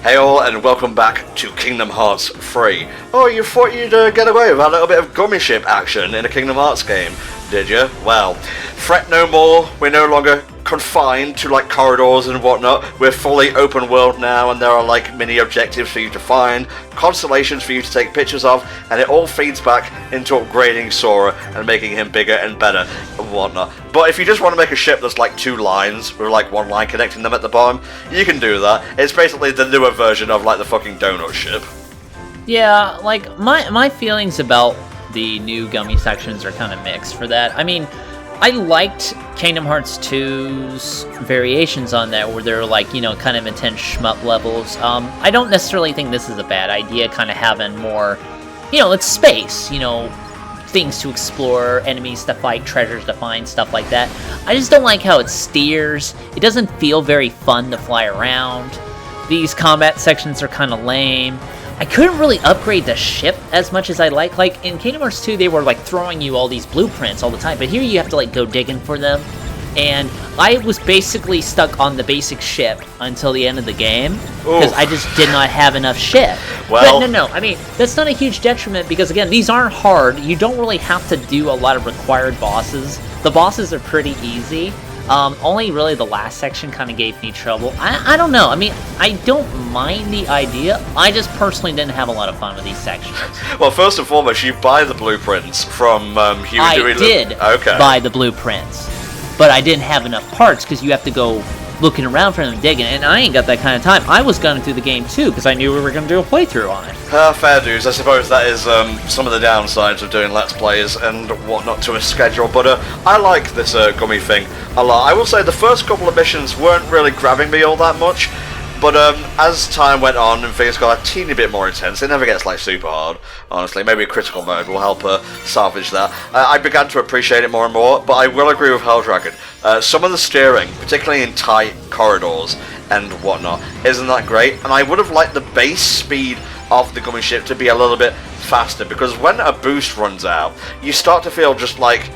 Hey all, and welcome back to Kingdom Hearts 3. Oh, you thought you'd get away with a little bit of gummy ship action in a Kingdom Hearts game, did you? Well, fret no more, we're no longer confined to like corridors and whatnot. We're fully open world now, and there are like mini objectives for you to find, constellations for you to take pictures of, and it all feeds back into upgrading Sora and making him bigger and better and whatnot. But if you just want to make a ship that's like two lines with like one line connecting them at the bottom, you can do that. It's basically the newer version of like the fucking donut ship. Yeah, like my feelings about the new gummy sections are kind of mixed for that. I mean, I liked Kingdom Hearts 2's variations on that, where they're like, you know, kind of intense shmup levels. I don't necessarily think this is a bad idea, kind of having more, you know, it's space, you know, things to explore, enemies to fight, treasures to find, stuff like that. I just don't like how it steers. It doesn't feel very fun to fly around. These combat sections are kind of lame. I couldn't really upgrade the ship as much as I like. Like, in Kingdom Hearts 2, they were, like, throwing you all these blueprints all the time, but here you have to, like, go digging for them. And I was basically stuck on the basic ship until the end of the game, because I just did not have enough ship. Well, but no, I mean, that's not a huge detriment, because, again, these aren't hard. You don't really have to do a lot of required bosses. The bosses are pretty easy. Only really the last section kind of gave me trouble. I don't know. I mean, I don't mind the idea. I just personally didn't have a lot of fun with these sections. Well, first and foremost, you buy the blueprints from Hugh Dewey. I did buy the blueprints, but I didn't have enough parts because you have to go looking around for them, digging, and I ain't got that kind of time. I was gunning through the game too because I knew we were going to do a playthrough on it. Fair dues. I suppose that is some of the downsides of doing Let's Plays and whatnot to a schedule, but I like this gummy thing a lot. I will say the first couple of missions weren't really grabbing me all that much, but as time went on and things got a teeny bit more intense, it never gets like super hard, honestly. Maybe a critical mode will help salvage that. I began to appreciate it more and more, but I will agree with Helldragon. Some of the steering, particularly in tight corridors and whatnot, isn't that great, and I would have liked the base speed of the gummy ship to be a little bit faster, because when a boost runs out, you start to feel just like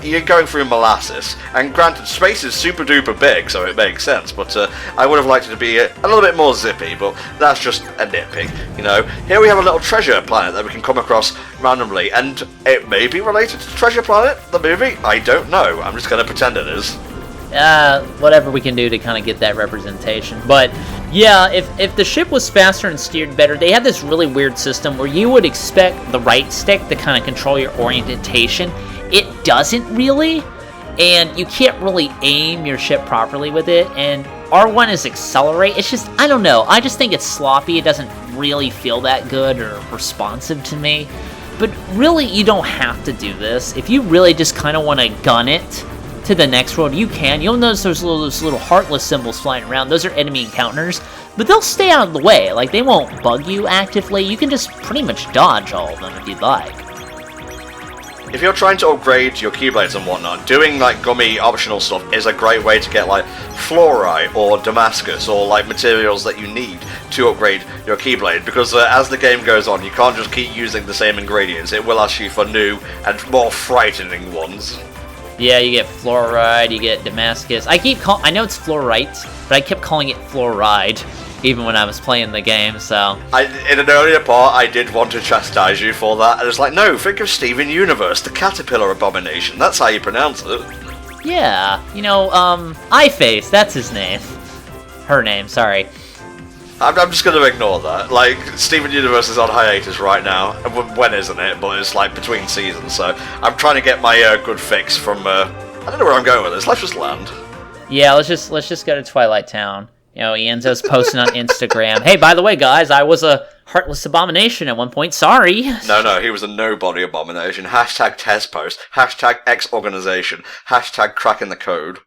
you're going through molasses, and granted, space is super duper big, so it makes sense, but I would have liked it to be a little bit more zippy, but that's just a nitpick, you know. Here we have a little treasure planet that we can come across randomly, and it may be related to Treasure Planet, the movie, I don't know, I'm just going to pretend it is. Whatever we can do to kind of get that representation. But yeah, if the ship was faster and steered better, they have this really weird system where you would expect the right stick to kind of control your orientation. It doesn't really, and you can't really aim your ship properly with it, and R1 is accelerate. It's just, I don't know, I just think it's sloppy. It doesn't really feel that good or responsive to me. But really, you don't have to do this. If you really just kind of want to gun it to the next world, you can. You'll notice those little heartless symbols flying around. Those are enemy encounters, but they'll stay out of the way. Like, they won't bug you actively. You can just pretty much dodge all of them if you'd like. If you're trying to upgrade your Keyblades and whatnot, doing like gummy optional stuff is a great way to get like fluorite or Damascus or like materials that you need to upgrade your Keyblade, because as the game goes on, you can't just keep using the same ingredients. It will ask you for new and more frightening ones. Yeah, you get fluoride, you get Damascus. I know it's fluorite, but I kept calling it fluoride, even when I was playing the game, so... In an earlier part, I did want to chastise you for that, and it's like, no, think of Steven Universe, the caterpillar abomination, that's how you pronounce it. Yeah, you know, Eyeface, that's his name. Her name, sorry. I'm just going to ignore that. Like, Steven Universe is on hiatus right now. When isn't it? But it's like between seasons, so I'm trying to get my good fix from, I don't know where I'm going with this, let's just land. Yeah, let's just go to Twilight Town. You know, Ianzo's posting on Instagram, hey, by the way, guys, I was a heartless abomination at one point, sorry. No, he was a nobody abomination. Hashtag test post. Hashtag X-organization. Hashtag cracking the code.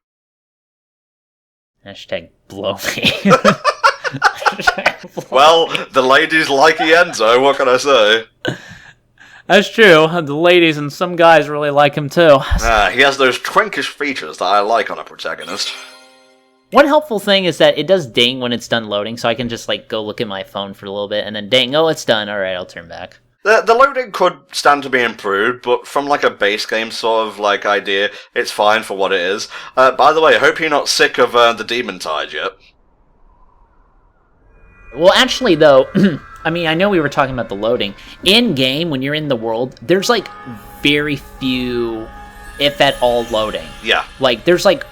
Hashtag blow me. Well, the ladies like Ienzo, what can I say? That's true. The ladies and some guys really like him too. He has those twinkish features that I like on a protagonist. One helpful thing is that it does ding when it's done loading, so I can just like go look at my phone for a little bit and then ding, oh, it's done. All right, I'll turn back. The loading could stand to be improved, but from like a base game sort of like idea, it's fine for what it is. By the way, I hope you're not sick of the Demon Tide yet. Well, actually, though, I mean, I know we were talking about the loading. In-game, when you're in the world, there's, like, very few, if at all, loading. Yeah. Like, there's, like,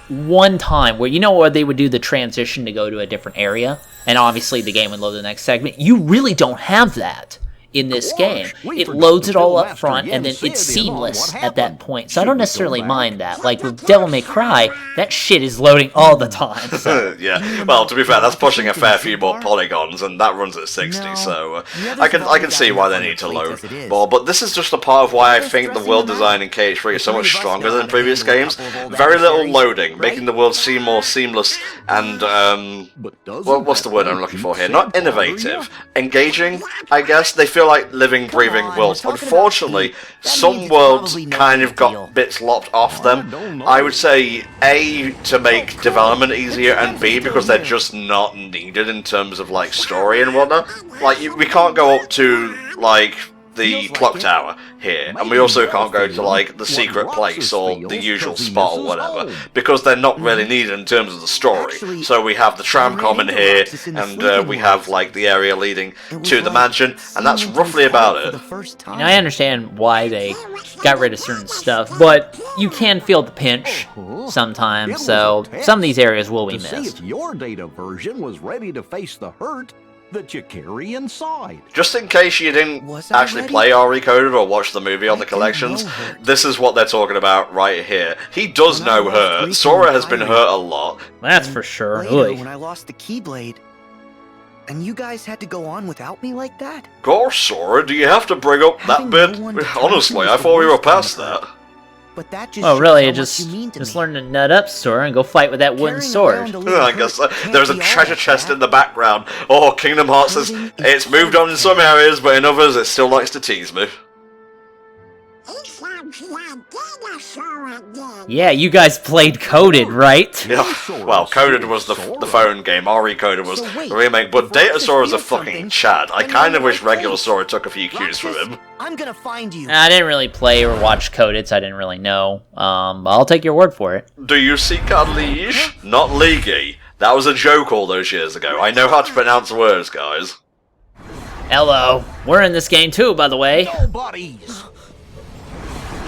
one time where, you know, where they would do the transition to go to a different area, and obviously the game would load the next segment. You really don't have that in this game. It loads it all up front, and then it's seamless at that point. So I don't necessarily mind that. Like with Devil May Cry, that shit is loading all the time. So. Yeah, well, to be fair, that's pushing a fair few more polygons, and that runs at 60, so I can see why they need to load more. But this is just a part of why I think the world design in KH3 is so much stronger than previous games. Very little loading, making the world seem more seamless and, well, what's the word I'm looking for here? Not innovative. Engaging, I guess. They feel like living, breathing worlds. Unfortunately, some worlds kind of got bits lopped off them. I would say A, to make development easier, and B, because they're just not needed in terms of like story and whatnot. Like we can't go up to like the clock tower here, and we also can't go to like the secret place or the usual spot or whatever, because they're not really needed in terms of the story. So we have the tram common here, and we have like the area leading to the mansion, and that's roughly about it. And I understand why they got rid of certain stuff, but you can feel the pinch sometimes, so some of these areas will be missed. See if your data version was ready to face the hurt that you carry inside. Just in case you didn't actually play Recoded or watch the movie on the collections, this is what they're talking about right here. He does know her. Sora has been hurt a lot. That's for sure. Later, when I lost the Keyblade, and you guys had to go on without me like that? Gosh, Sora, do you have to bring up that bit? Honestly, I thought we were past that. But that just really? Just learn to nut up, Sora, and go fight with that wooden sword. I guess there's a treasure chest in the background. Oh, Kingdom Hearts says it's moved on in some areas, but in others it still likes to tease me. Yeah, you guys played Coded, right? Yeah, well, Coded was the phone game, Recoded was the remake, but Data Sora's a fucking Chad. I kind of wish regular Sora took a few cues from him. I'm gonna find you. I didn't really play or watch Coded, so I didn't really know. But I'll take your word for it. Do you seek a liege? Not leaguey. That was a joke all those years ago. I know how to pronounce words, guys. Hello. We're in this game too, by the way. Nobodies.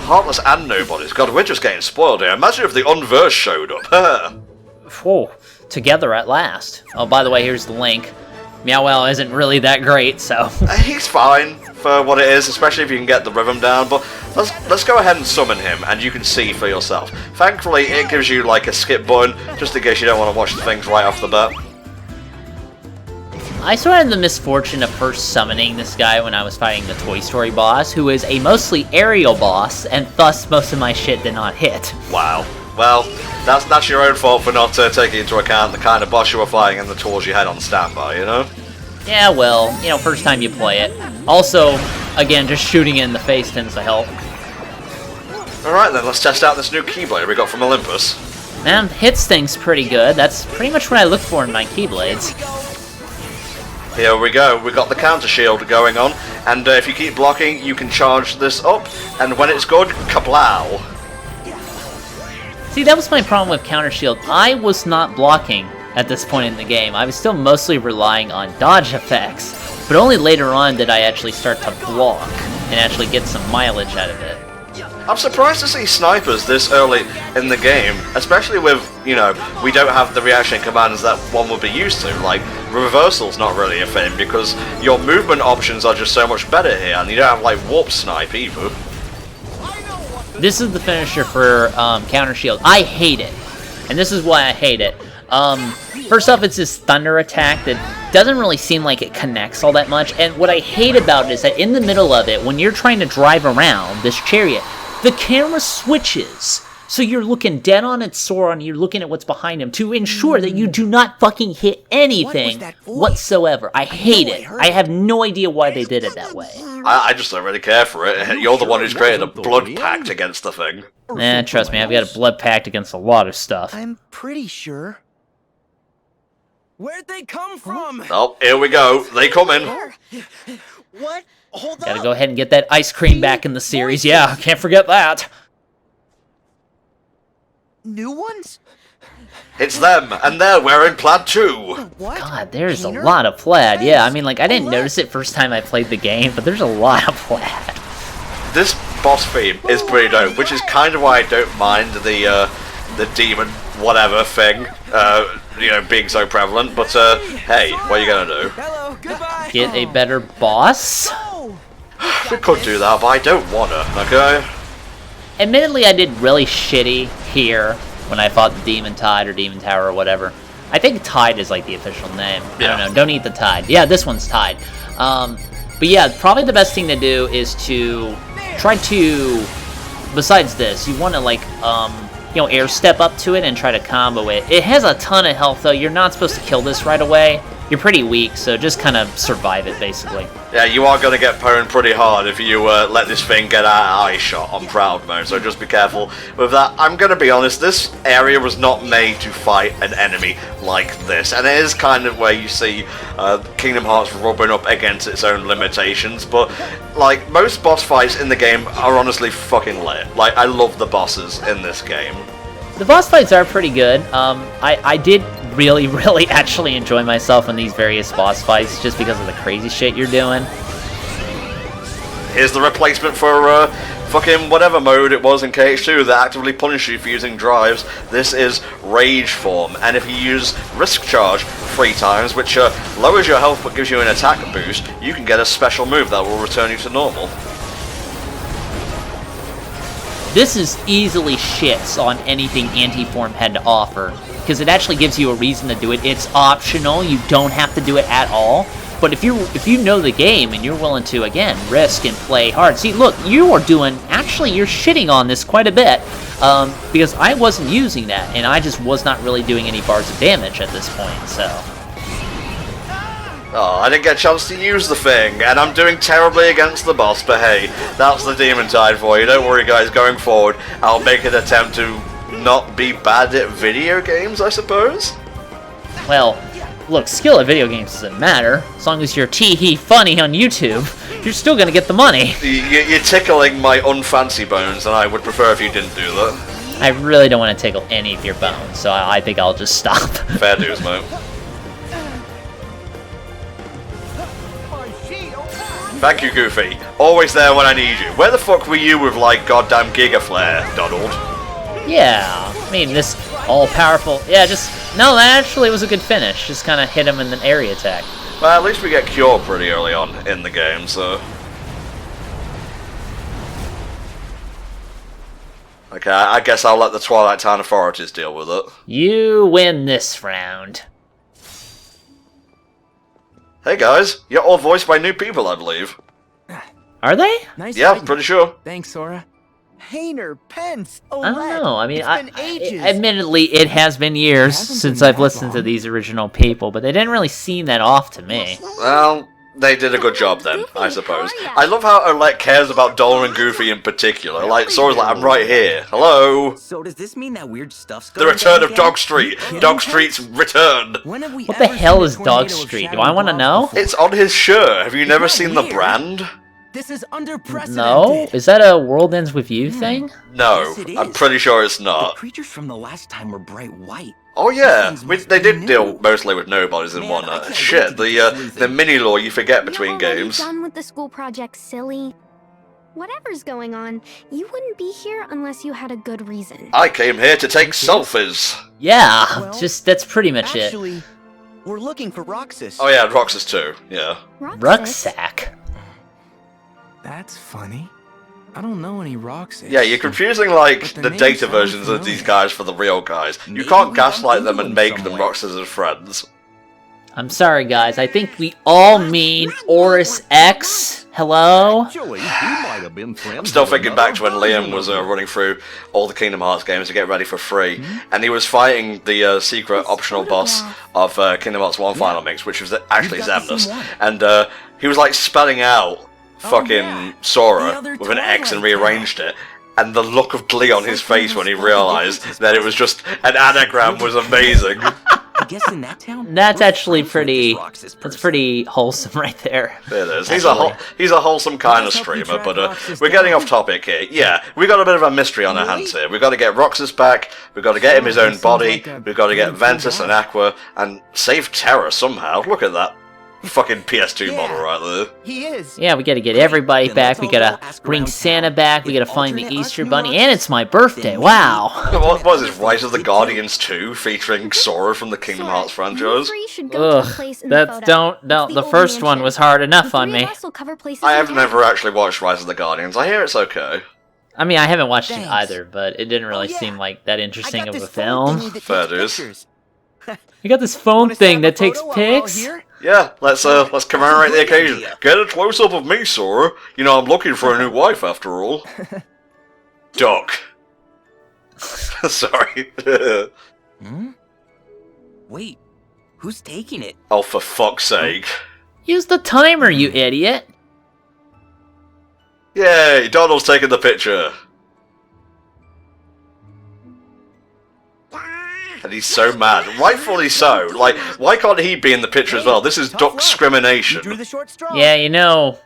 Heartless and nobodies. God, we're just getting spoiled here. Imagine if the Unverse showed up. Whew. Together at last. Oh, by the way, here's the link. Meowell isn't really that great, so... He's fine for what it is, especially if you can get the rhythm down, but let's go ahead and summon him, and you can see for yourself. Thankfully, it gives you, like, a skip button, just in case you don't want to watch the things right off the bat. I sort of had the misfortune of first summoning this guy when I was fighting the Toy Story boss, who is a mostly aerial boss, and thus most of my shit did not hit. Wow. Well, that's your own fault for not taking into account the kind of boss you were fighting and the tools you had on standby, you know? Yeah, well, you know, first time you play it. Also, again, just shooting it in the face tends to help. Alright then, let's test out this new Keyblade we got from Olympus. Man, hits things pretty good. That's pretty much what I look for in my Keyblades. Here we go, we got the counter shield going on, and if you keep blocking, you can charge this up, and when it's good, kablow. See, that was my problem with Counter Shield. I was not blocking at this point in the game. I was still mostly relying on dodge effects, but only later on did I actually start to block and actually get some mileage out of it. I'm surprised to see snipers this early in the game, especially with, you know, we don't have the reaction commands that one would be used to. Like, reversal's not really a thing, because your movement options are just so much better here, and you don't have, like, warp snipe either. This is the finisher for Counter Shield. I hate it, and this is why I hate it. First off, it's this thunder attack that doesn't really seem like it connects all that much, and what I hate about it is that in the middle of it, when you're trying to drive around this chariot, the camera switches. So you're looking dead on at Sora and you're looking at what's behind him to ensure that you do not fucking hit anything whatsoever. I hate it. I have no idea why they did it that way. I just don't really care for it. You're the one who's created a blood pact against the thing. Trust me, I've got a blood pact against a lot of stuff. I'm pretty sure. Where'd they come from? Oh, here we go. They come in. What? Hold Gotta up. go ahead and get that ice cream back in the series. Yeah, can't forget that. New ones? It's them, and they're wearing plaid too. What? God, there's Keener? a lot of plaid. Yeah, I mean, like, I didn't notice it first time I played the game, but there's a lot of plaid. This boss theme is pretty dope, which is kind of why I don't mind the demon whatever thing, you know, being so prevalent. But hey, what are you gonna do? Hello, goodbye. Get a better boss? We could do that, but I don't wanna. Okay. Admittedly, I did really shitty here when I fought the Demon Tide or Demon Tower or whatever. I think Tide is like the official name. Yeah. I don't know. Don't eat the Tide. Yeah, this one's Tide. But yeah, probably the best thing to do is to try to, besides this, you want to like, you know, air step up to it and try to combo it. It has a ton of health though. You're not supposed to kill this right away. You're pretty weak, so just kind of survive it basically. Yeah, you are going to get pwned pretty hard if you let this thing get out of eye shot on proud mode, so just be careful with that. I'm going to be honest, this area was not made to fight an enemy like this, and it is kind of where you see Kingdom Hearts rubbing up against its own limitations, but like most boss fights in the game are honestly fucking lit. Like, I love the bosses in this game. The boss fights are pretty good. I did really actually enjoy myself in these various boss fights just because of the crazy shit you're doing. Here's the replacement for fucking whatever mode it was in KH2 that actively punishes you for using drives. This is Rage Form, and if you use Risk Charge 3 times, which lowers your health but gives you an attack boost, you can get a special move that will return you to normal. This is easily shits on anything Anti-Form had to offer, because it actually gives you a reason to do it. It's optional, you don't have to do it at all. But if you know the game and you're willing to, again, risk and play hard. See, look, you are doing, actually, you're shitting on this quite a bit, because I wasn't using that, and I just was not really doing any bars of damage at this point, so. Oh, I didn't get a chance to use the thing, and I'm doing terribly against the boss, but hey, that's the Demon Tide for you. Don't worry, guys, going forward, I'll make an attempt to not be bad at video games, I suppose? Well, look, skill at video games doesn't matter. As long as you're tee-hee funny on YouTube, you're still gonna get the money. You're tickling my unfancy bones, and I would prefer if you didn't do that. I really don't want to tickle any of your bones, so I think I'll just stop. Fair dues, mate. Thank you, Goofy. Always there when I need you. Where the fuck were you with, like, goddamn Giga Flare, Donald? Yeah, I mean, this all-powerful... Yeah, no, that actually was a good finish. Just kind of hit him in an area attack. Well, at least we get Cure pretty early on in the game, so... Okay, I guess I'll let the Twilight Town authorities deal with it. You win this round. Hey guys, you're all voiced by new people, I believe. Are they? Nice Yeah, fighting. pretty sure. Thanks, Sora. Hayner, Pence, I don't know. I mean, it's been ages. admittedly, it has been years hasn't since been I've that listened to long. these original people, but they didn't really seem that off to me. Well, they did a good job then, I suppose. I love how Olette cares about Donald and Goofy in particular. Like, Sora's like, I'm right here. Hello? So does this mean that weird stuff's The going return down of again? Dog Street. Kidding, Dog Pence? Street's return. When have we What the ever hell seen a is Dog tornado of Street? Do shadow I want to blobs know? before? It's on his shirt. Have you never not seen the weird. brand? This is unprecedented. No? Is that a World Ends With You thing? No, Yes, it I'm is. pretty sure it's The not. creatures from the last time were bright white. Oh yeah, These things they must be did deal new. mostly with nobodies and Man, I whatnot. can't Shit, wait to get sleuthing. the mini lore you forget between You're already games. done with the school project, silly. Whatever's going on, you wouldn't be here unless you had a good reason. I came here to take selfies. Yeah, Well, that's pretty much it. Actually, we're looking for Roxas. Oh yeah, Roxas too. Yeah. Rucksack. That's funny. I don't know any rocks. Yeah, you're confusing like But their the names data sound versions of these familiar. guys for the real guys. You Maybe can't we gaslight bumped them into and them make them somewhere. Roxas as friends. I'm sorry, guys. I think we all mean Oris X. Hello? Actually, he might have been friends I'm still with thinking back to when another Liam version was of running through all the Kingdom Hearts games to get ready for free, and he was fighting the secret optional boss of Kingdom Hearts 1 Final Mix, which was actually You've got to see Xemnas, one. and he was like spelling out fucking yeah. The Sora other with an X and Twilight rearranged it. And the look of glee on his face when he realised that it was just an anagram was amazing. I guess in that town. That's we're actually friends with pretty. this Roxas That's person. pretty wholesome right there. It is. He's a wholesome kind of Let's help you streamer, track but Roxas we're getting down. off topic here. Yeah, we got a bit of a mystery on our hands here. We've got to get Roxas back, we've got to get him his own Seems body, like a we've got to get pretty cool Ventus guy. and Aqua, and save Terra somehow. Look at that fucking PS2 Yeah. model right there. He is. Yeah, we gotta get everybody Then back. let's We all gotta go ask bring around Santa town. back. We If gotta find the alternate Easter us new Bunny, Roxas, and it's my birthday. then Wow. What was this, Rise of the Guardians 2, featuring Sora from the Kingdom Sora, Hearts you franchise? three should go to the Ugh, place in the that's photo. don't. It's The old first one mansion. was hard enough The on three me. of us will cover places I in have town. never actually watched Rise of the Guardians. I hear it's okay. I mean, I haven't watched it Thanks. either, but it didn't really Oh, yeah. seem like that I interesting got of this a phone film. thingy that Fair takes dues. pictures. You got this phone Wanna thing snap that a takes photo while we're all pics. here? Yeah, let's commemorate the Great occasion. idea. Get a close up of me, Sora. You know, I'm looking for a new wife after all. Duck. Sorry. Hmm? Wait, who's taking it? Oh, for fuck's sake. Use the timer, you idiot. Yay, Donald's taking the picture. And he's so mad. Rightfully so. Like, why can't he be in the picture as well? This is Tough duck luck. discrimination. You drew the short straw. Yeah, you know,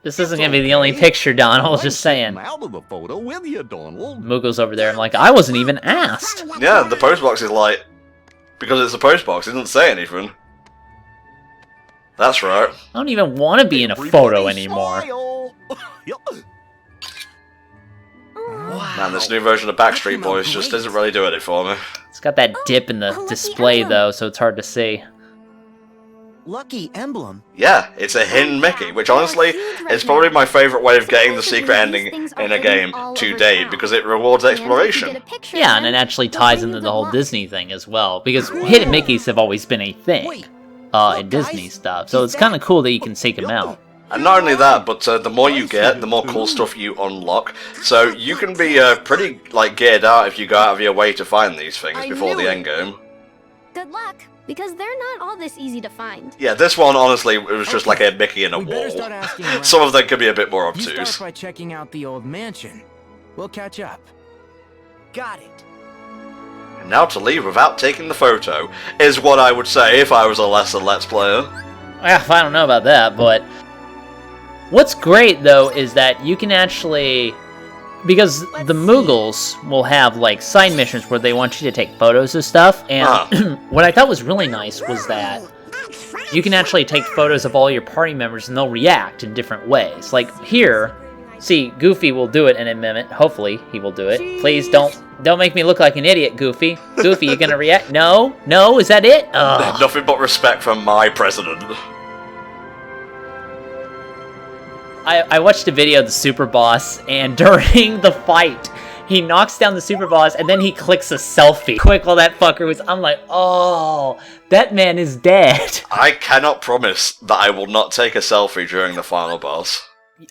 this isn't gonna be the only picture, Donald. Just saying. Out of the photo with you, Donald. Moogle's over there. I'm like, I wasn't even asked. Yeah, the postbox is like... Because it's a postbox, it doesn't say anything. That's right. I don't even want to be in a photo anymore. Smile. Yup. Man, this new version of Backstreet Boys just isn't really doing it for me. It's got that dip in the display though, so it's hard to see. Lucky emblem. Yeah, it's a hidden Mickey, which honestly is probably my favourite way of getting the secret ending in a game to date, because it rewards exploration. Yeah, and it actually ties into the whole Disney thing as well, because hidden Mickeys have always been a thing Wait, in Disney stuff, so it's kind of cool that you can seek them out. And not only that, but the more you get, the more cool stuff you unlock. So you can be pretty like geared out if you go out of your way to find these things I before knew the it. end game. Good luck, because they're not all this easy to find. Yeah, this one honestly it was just like a Mickey in a We better start wall. asking around. Some of them could be a bit more You start obtuse. by checking out the old mansion. We'll catch up. got it. And now to leave without taking the photo is what I would say if I was a lesser Let's Player. Well, I don't know about that, but what's great though is that you can actually, because the Moogles will have like side missions where they want you to take photos of stuff, and what I thought was really nice was that you can actually take photos of all your party members and they'll react in different ways. Like here, see, Goofy will do it in a minute. Hopefully he will do it. Please don't make me look like an idiot, Goofy. Goofy, you gonna react? No, is that it? Ugh. Nothing but respect from my president. I watched a video of the Super Boss, and during the fight, he knocks down the Super Boss, and then he clicks a selfie. Quick while that fucker was, I'm like, oh, that man is dead. I cannot promise that I will not take a selfie during the final boss.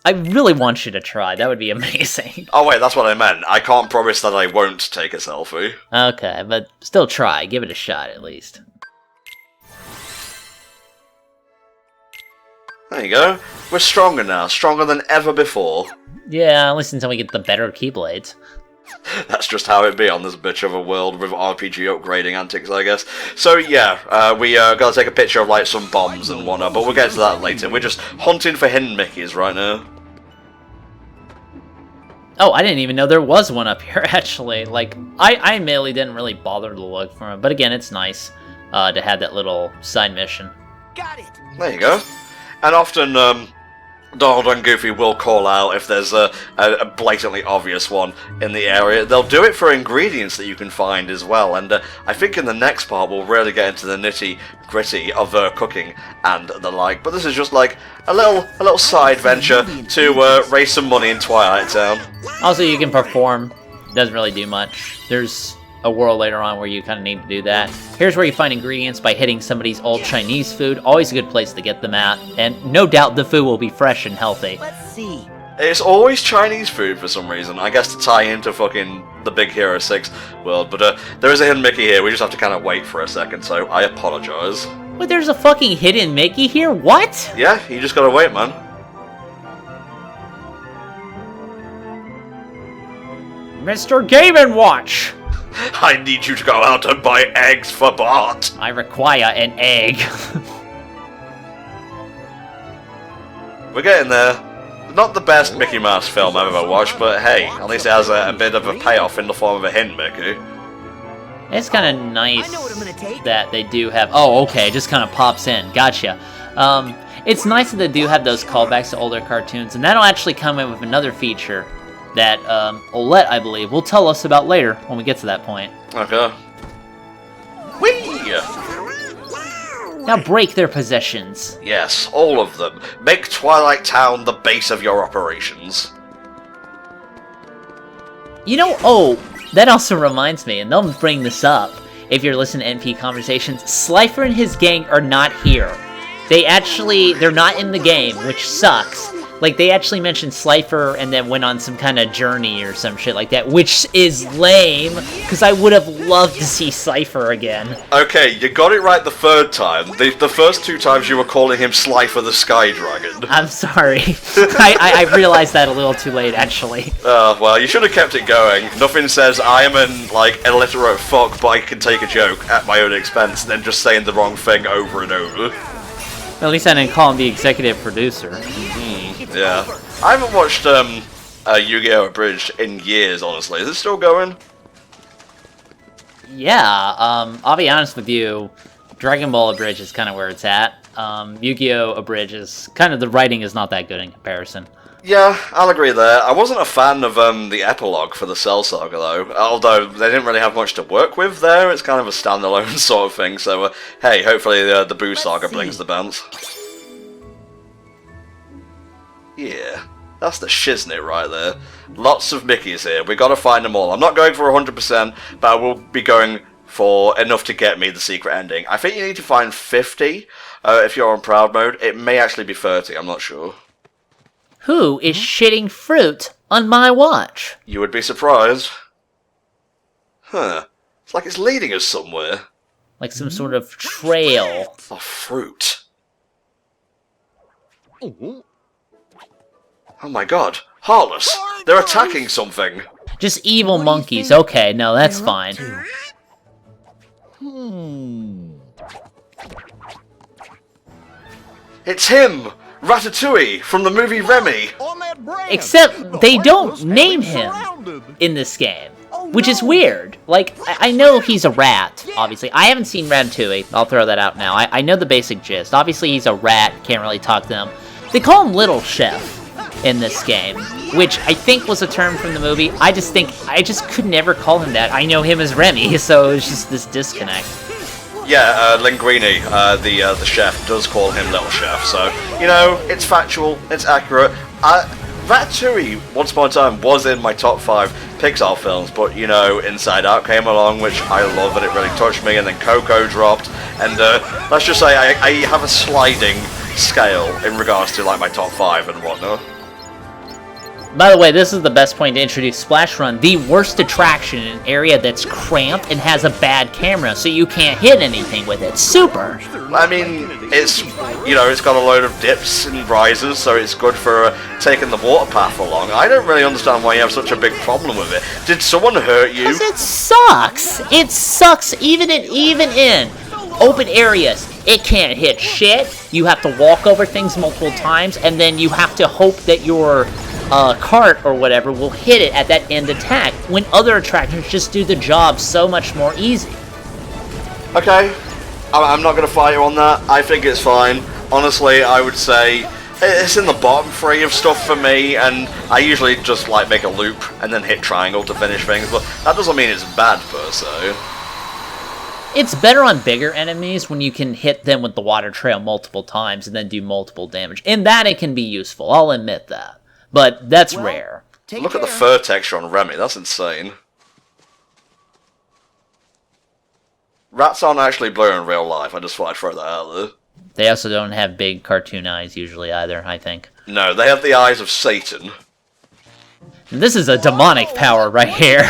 I really want you to try. That would be amazing. Oh wait, that's what I meant. I can't promise that I won't take a selfie. Okay, but still try. Give it a shot at least. There you go. We're stronger now, stronger than ever before. Yeah, at least until we get the better Keyblades. That's just how it be on this bitch of a world with RPG upgrading antics, I guess. So yeah, we gotta take a picture of like some bombs and whatnot, but we'll get to that later. We're just hunting for hidden Mickeys right now. Oh, I didn't even know there was one up here, actually. Like, I admittedly didn't really bother to look for it, but again, it's nice to have that little side mission. Got it. There you go. And often, Donald and Goofy will call out if there's a blatantly obvious one in the area. They'll do it for ingredients that you can find as well, and I think in the next part we'll really get into the nitty-gritty of cooking and the like. But this is just like a little side venture to raise some money in Twilight Town. Also, you can perform. Doesn't really do much. There's a world later on where you kind of need to do that. Here's where you find ingredients by hitting somebody's old Chinese food. Always a good place to get them at. And no doubt the food will be fresh and healthy. Let's see. It's always Chinese food for some reason. I guess to tie into fucking the Big Hero 6 world. But there is a hidden Mickey here. We just have to kind of wait for a second, so I apologize. Wait, there's a fucking hidden Mickey here? What? Yeah, you just gotta wait, man. Mr. Game & Watch! I need you to go out and buy eggs for Bart. I require an egg. We're getting there. Not the best Mickey Mouse film I've ever watched, but hey, at least it has a bit of a payoff in the form of a hint, Mickey. It's kind of nice I know what I'm gonna take. that they do have... Oh, okay, it just kind of pops in. Gotcha. It's nice that they do have those callbacks to older cartoons, and that'll actually come in with another feature that Olette, I believe, will tell us about later when we get to that point. Okay. Whee! Now break their possessions. Yes, all of them. Make Twilight Town the base of your operations. You know, oh, that also reminds me, and they'll bring this up if you're listening to NP Conversations, Slifer and his gang are not here. They're not in the game, which sucks. Like, they actually mentioned Slifer and then went on some kind of journey or some shit like that, which is lame, because I would have loved to see Slifer again. Okay, you got it right the third time. The first two times you were calling him Slifer the Sky Dragon. I'm sorry. I realized that a little too late, actually. Well, you should have kept it going. Nothing says I am an, illiterate fuck, but I can take a joke at my own expense, than just saying the wrong thing over and over. At least I didn't call him the executive producer. Yeah. I haven't watched, Yu-Gi-Oh! Abridged in years, honestly. Is it still going? Yeah, I'll be honest with you, Dragon Ball Abridged is kind of where it's at. Yu-Gi-Oh! Abridged is kind of, the writing is not that good in comparison. Yeah, I'll agree there. I wasn't a fan of the epilogue for the Cell Saga, though. Although they didn't really have much to work with there, it's kind of a standalone sort of thing. So, hey, hopefully the Boo Saga brings the bounce. Yeah, that's the shiznit right there. Lots of Mickeys here. We gotta find them all. I'm not going for 100%, but I will be going for enough to get me the secret ending. I think you need to find 50 if you're on Proud Mode. It may actually be 30, I'm not sure. Who is shitting fruit on my watch? You would be surprised. Huh. It's like it's leading us somewhere. Like some sort of trail. Of fruit. Oh my god. Heartless! They're attacking something! Just evil monkeys. Okay, no, that's fine. It's him! Ratatouille from the movie Remy! Except they don't name him in this game, which is weird. Like, I know he's a rat, obviously. I haven't seen Ratatouille. I'll throw that out now. I know the basic gist. Obviously, he's a rat. Can't really talk to them. They call him Little Chef in this game, which I think was a term from the movie. I just could never call him that. I know him as Remy, so it's just this disconnect. Yeah, Linguini, the chef, does call him Little Chef, so, you know, it's factual, it's accurate. Ratatouille, once upon a time, was in my top 5 Pixar films, but, you know, Inside Out came along, which I love, and it really touched me, and then Coco dropped, and, let's just say I have a sliding scale in regards to, like, my top 5 and whatnot. By the way, this is the best point to introduce Splash Run, the worst attraction in an area that's cramped and has a bad camera, so you can't hit anything with it. Super! I mean, it's, you know, it's got a load of dips and rises, so it's good for taking the water path along. I don't really understand why you have such a big problem with it. Did someone hurt you? Because it sucks! It sucks even in open areas. It can't hit shit. You have to walk over things multiple times, and then you have to hope that your cart or whatever will hit it at that end attack, when other attractions just do the job so much more easy. Okay, I'm not going to fight you on that. I think it's fine. Honestly, I would say it's in the bottom 3 of stuff for me, and I usually just like make a loop and then hit triangle to finish things, but that doesn't mean it's bad per se. It's better on bigger enemies when you can hit them with the water trail multiple times and then do multiple damage. In that it can be useful, I'll admit that. But that's rare. Look at the fur texture on Remy, that's insane. Rats aren't actually blue in real life, I just thought I'd throw that out there. They also don't have big cartoon eyes usually either, I think. No, they have the eyes of Satan. And this is a demonic power right here.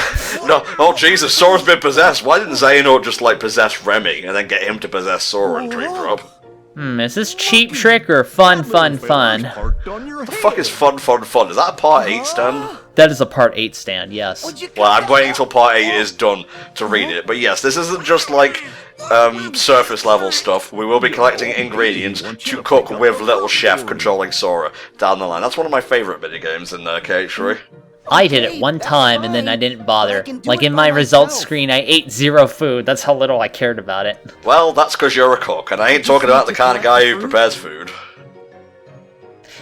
No, oh Jesus, Sora's been possessed. Why didn't Xehanort just like possess Remy and then get him to possess Sora and Dream Drop? Is this Cheap Trick or fun? What the fuck is fun? Is that a Part 8 stand? That is a Part 8 stand, yes. Well, I'm waiting until Part 8 is done to read it. But yes, this isn't just like surface level stuff. We will be collecting ingredients to cook with Little Chef controlling Sora down the line. That's one of my favourite minigames in KH3. I did it one time and then I didn't bother. Like in my results screen, I ate 0 food. That's how little I cared about it. Well, that's because you're a cook, and I ain't talking about the kind of guy who prepares food.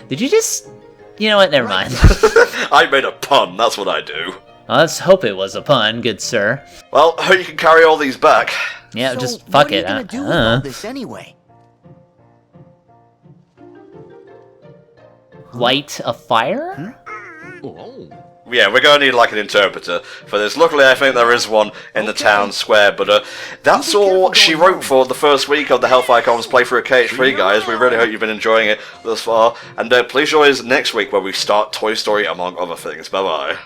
Did you just... You know what, never mind. I made a pun, that's what I do. Let's hope it was a pun, good sir. Well, you can carry all these back. Yeah, So just fuck it. What are you gonna do with all this anyway? Light a fire? Yeah, we're going to need like an interpreter for this. Luckily, I think there is one in the town square, but that's all she wrote for the first week of the HellfireComms playthrough of KH3, guys. We really hope you've been enjoying it thus far, and please join us next week where we start Toy Story, among other things. Bye-bye.